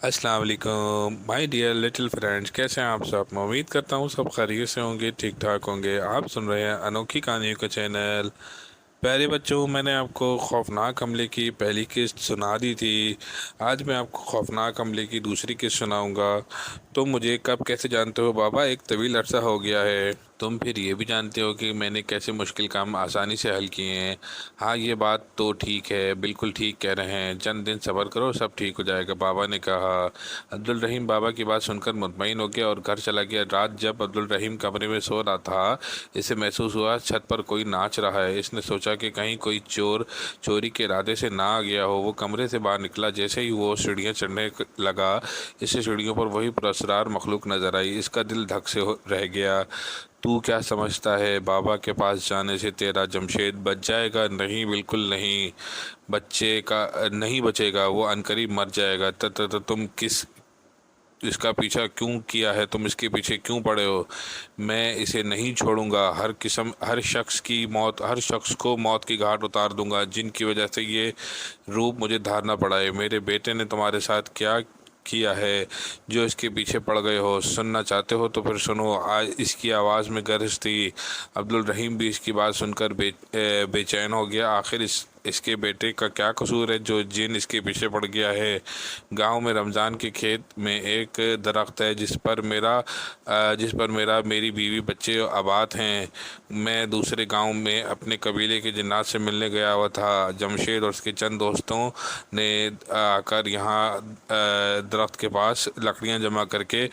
अस्सलाम वालेकुम my dear little friends, कैसे हैं आप सब। मैं उम्मीद करता हूँ सब खैरियत से होंगे, ठीक ठाक होंगे। आप सुन रहे हैं अनोखी कहानियों का चैनल। प्यारे बच्चों, मैंने आपको खौफनाक हमले की पहली किस्त सुना दी थी। आज मैं आपको खौफनाक हमले की दूसरी किस्त सुनाऊंगा। तुम मुझे कब कैसे जानते हो बाबा, एक तवील अरसा हो गया है। तुम फिर ये भी जानते हो कि मैंने कैसे मुश्किल काम आसानी से हल किए हैं। हाँ, ये बात तो ठीक है, बिल्कुल ठीक कह रहे हैं। चंद दिन सब्र करो, सब ठीक हो जाएगा, बाबा ने कहा। अब्दुल रहीम बाबा की बात सुनकर मुतमईन हो गया और घर चला गया। रात जब अब्दुल रहीम कमरे में सो रहा था, इसे महसूस हुआ छत पर कोई नाच रहा है। इसने सोचा कि कहीं कोई चोर चोरी के इरादे से ना आ गया हो। वो कमरे से बाहर निकला। जैसे ही वो सीढ़ियाँ चढ़ने लगा, इसे सीढ़ियों पर वही पुरस्कार मखलूक नजर आई। इसका दिल धक से रह गया। तू क्या समझता है, बाबा के पास जाने से तेरा जमशेद बच जाएगा? नहीं, बिल्कुल नहीं। बच्चे का नहीं बचेगा, वो अनकरीब मर जाएगा। तुम किस इसका पीछा क्यों किया है? तुम इसके पीछे क्यों पड़े हो? मैं इसे नहीं छोड़ूंगा। हर शख्स को मौत की घाट उतार दूंगा जिनकी वजह से ये रूप मुझे धारना पड़ा है। मेरे बेटे ने तुम्हारे साथ क्या किया है जो इसके पीछे पड़ गए हो? सुनना चाहते हो तो फिर सुनो। आज इसकी आवाज़ में गरज थी। अब्दुल रहीम भी इसकी बात सुनकर बेचैन हो गया। आखिर इसके बेटे का क्या कसूर है जो जिन इसके पीछे पड़ गया है? गांव में रमज़ान के खेत में एक दरख्त है जिस पर मेरी बीवी बच्चे आबाद हैं। मैं दूसरे गांव में अपने कबीले के जिन्नात से मिलने गया हुआ था। जमशेद और उसके चंद दोस्तों ने आकर यहाँ दरख्त के पास लकड़ियाँ जमा करके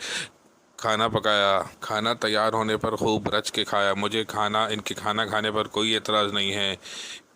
खाना पकाया। खाना तैयार होने पर खूब रच के खाया। मुझे इनके खाना खाने पर कोई एतराज़ नहीं है,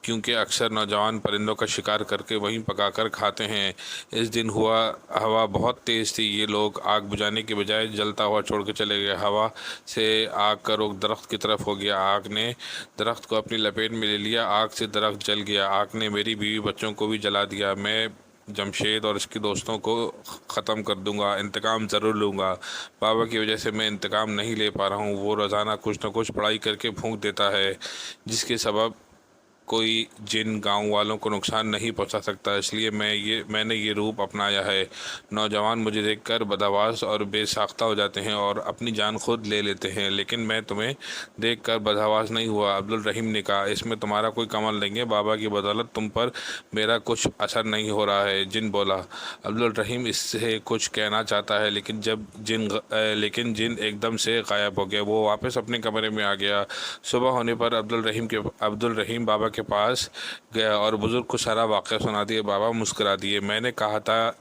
क्योंकि अक्सर नौजवान परिंदों का शिकार करके वहीं पकाकर खाते हैं। इस दिन हवा बहुत तेज़ थी। ये लोग आग बुझाने के बजाय जलता हुआ छोड़ के चले गए। हवा से आग का रुख दरख्त की तरफ हो गया। आग ने दरख्त को अपनी लपेट में ले लिया। आग से दरख्त जल गया। आग ने मेरी बीवी बच्चों को भी जला दिया। मैं जमशेद और इसके दोस्तों को ख़त्म कर दूंगा। इंतकाम ज़रूर लूँगा। बाबा की वजह से मैं इंतकाम नहीं ले पा रहा हूँ। वो रोज़ाना कुछ न कुछ पढ़ाई करके फूंक देता है, जिसके सबब कोई जिन गांव वालों को नुकसान नहीं पहुंचा सकता। इसलिए मैंने ये रूप अपनाया है। नौजवान मुझे देखकर बदहवास और बेसाख्ता हो जाते हैं और अपनी जान खुद ले लेते हैं, लेकिन मैं तुम्हें देखकर बदहवास नहीं हुआ। अब्दुल रहीम ने कहा, इसमें तुम्हारा कोई कमाल नहीं है। बाबा की बदौलत तुम पर मेरा कुछ असर नहीं हो रहा है। जिन बोला। अब्दुल रहीम इससे कुछ कहना चाहता है, लेकिन जिन एकदम से गायब हो गया। वो वापस अपने कमरे में आ गया। सुबह होने पर अब्दुल रहीम बाबा के पास गया और बुजुर्ग को सारा वाक़या सुना दिया। बाबा मुस्कुरा दिए। मैंने कहा था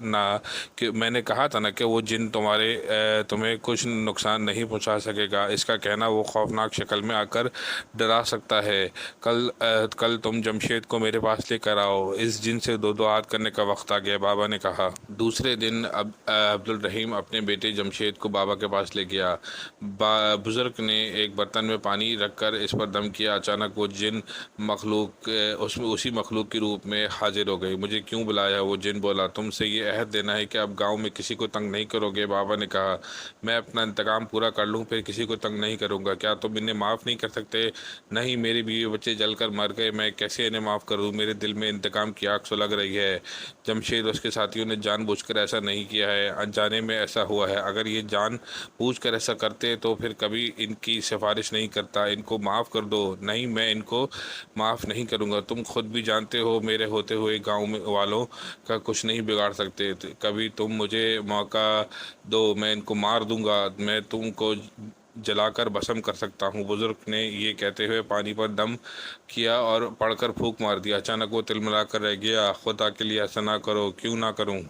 ना कि वो जिन तुम्हें कुछ नुकसान नहीं पहुंचा सकेगा। इसका कहना वो खौफनाक शक्ल में आकर डरा सकता है। कल तुम जमशेद को मेरे पास लेकर आओ। इस जिन से दो हाथ करने का वक्त आ गया, बाबा ने कहा। दूसरे दिन अब्दुल रहीम अपने बेटे जमशेद को बाबा के पास ले गया। बुजुर्ग ने एक बर्तन में पानी रखकर इस पर दम किया। अचानक वो जिन उसी मखलूक के रूप में हाजिर हो गई। मुझे क्यों बुलाया? वो जिन बोला। तुमसे ये अहद देना है कि अब गांव में किसी को तंग नहीं करोगे, बाबा ने कहा। मैं अपना इंतकाम पूरा कर लूँ, फिर किसी को तंग नहीं करूँगा। क्या तुम इन्हें माफ़ नहीं कर सकते? नहीं, मेरे बीवी बच्चे जलकर मर गए, मैं कैसे इन्हें माफ़ कर दूँ? मेरे दिल में इंतकाम की आग सुलग रही है। जमशेद और उसके साथियों ने जानबूझकर ऐसा नहीं किया है, अनजाने में ऐसा हुआ है। अगर ये जानबूझकर ऐसा करते तो फिर कभी इनकी सिफारिश नहीं करता। इनको माफ़ कर दो। नहीं, मैं इनको माफ़ नहीं करूँगा। तुम खुद भी जानते हो, मेरे होते हुए गांव में वालों का कुछ नहीं बिगाड़ सकते। कभी तुम मुझे मौका दो, मैं इनको मार दूंगा। मैं तुमको जलाकर भस्म कर सकता हूँ। बुजुर्ग ने ये कहते हुए पानी पर दम किया और पड़कर फूंक मार दिया। अचानक वो तिलमिला कर रह गया। खुदा के लिए ऐसा ना करो। क्यों ना करूँ?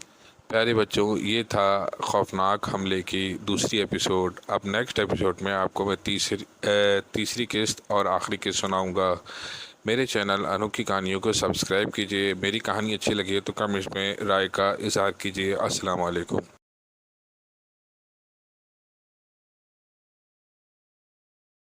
प्यारे बच्चों, ये था खौफनाक हमले की दूसरी एपिसोड। अब नेक्स्ट एपिसोड में आपको मैं तीसरी किस्त और आखिरी किस्त सुनाऊंगा। मेरे चैनल अनोखी कहानियों को सब्सक्राइब कीजिए। मेरी कहानी अच्छी लगी है तो कमेंट्स में राय का इज़हार कीजिए। अस्सलाम वालेकुम।